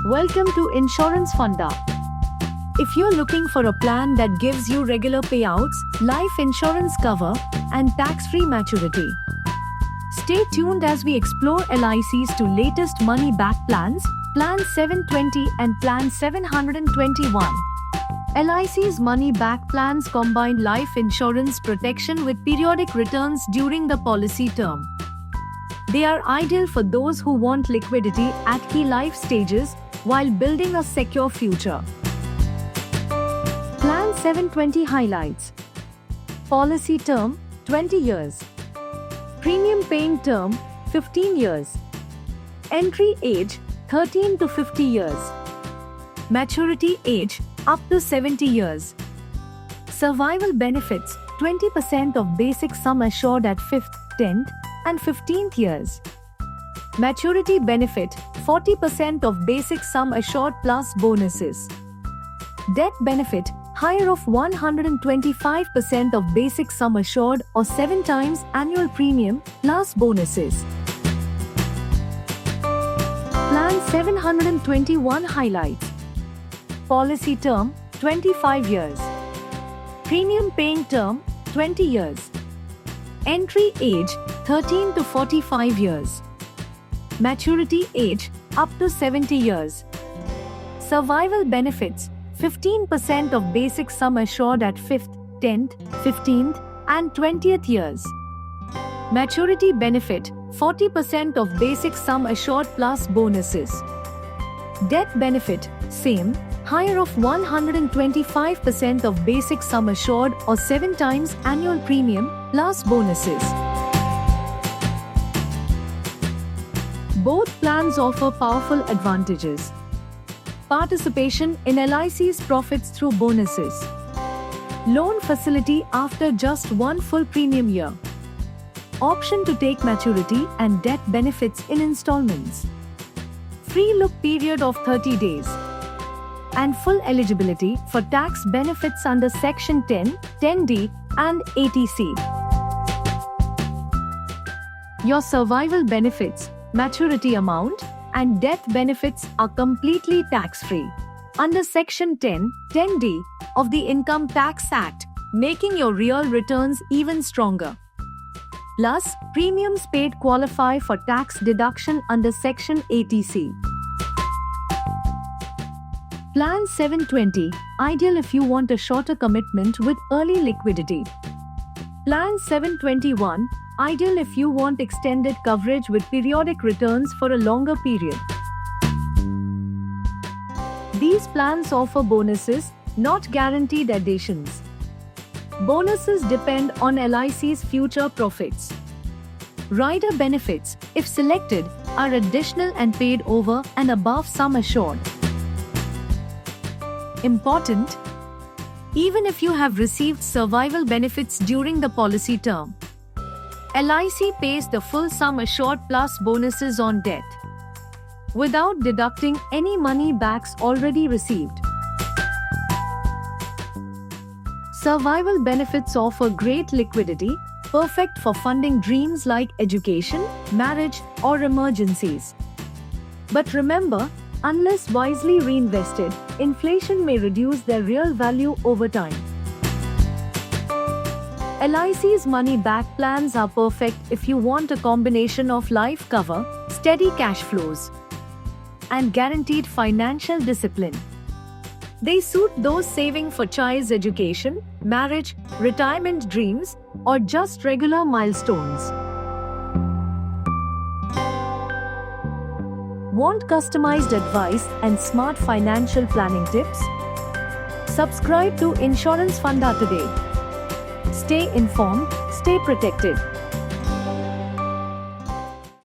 Welcome to Insurance Funda. If you're looking for a plan that gives you regular payouts, life insurance cover, and tax-free maturity, stay tuned as we explore LIC's two latest money-back plans, Plan 720 and Plan 721. LIC's money-back plans combine life insurance protection with periodic returns during the policy term. They are ideal for those who want liquidity at key life stages while building a secure future. Plan 720 highlights: policy term 20 years, premium paying term 15 years, entry age 13 to 50 years, maturity age up to 70 years, survival benefits 20% of basic sum assured at 5th, 10th, and 15th years, maturity benefit 40% of basic sum assured plus bonuses, death benefit higher of 125% of basic sum assured or 7 times annual premium plus bonuses. Plan 721 highlights: policy term 25 years, premium paying term 20 years, entry age 13 to 45 years, maturity age up to 70 years, survival benefits 15% of basic sum assured at 5th, 10th, 15th, and 20th years, maturity benefit 40% of basic sum assured plus bonuses, death benefit same, higher of 125% of basic sum assured or 7 times annual premium plus bonuses. Both plans offer powerful advantages: participation in LIC's profits through bonuses, loan facility after just one full premium year, option to take maturity and death benefits in installments, free look period of 30 days, and full eligibility for tax benefits under Section 10, 10D, and 80C. Your survival benefits, maturity amount, and death benefits are completely tax-free under Section 10, 10D of the Income Tax Act, making your real returns even stronger. Plus, premiums paid qualify for tax deduction under Section 80C. Plan 720, ideal if you want a shorter commitment with early liquidity. Plan 721, ideal if you want extended coverage with periodic returns for a longer period. These plans offer bonuses, not guaranteed additions. Bonuses depend on LIC's future profits. Rider benefits, if selected, are additional and paid over and above sum assured. Important: even if you have received survival benefits during the policy term, LIC pays the full sum assured plus bonuses on death, without deducting any money backs already received. Survival benefits offer great liquidity, perfect for funding dreams like education, marriage, or emergencies. But remember, unless wisely reinvested, inflation may reduce their real value over time. LIC's money-back plans are perfect if you want a combination of life cover, steady cash flows, and guaranteed financial discipline. They suit those saving for child's education, marriage, retirement dreams, or just regular milestones. Want customized advice and smart financial planning tips? Subscribe to Insurance Funda today. Stay informed, stay protected.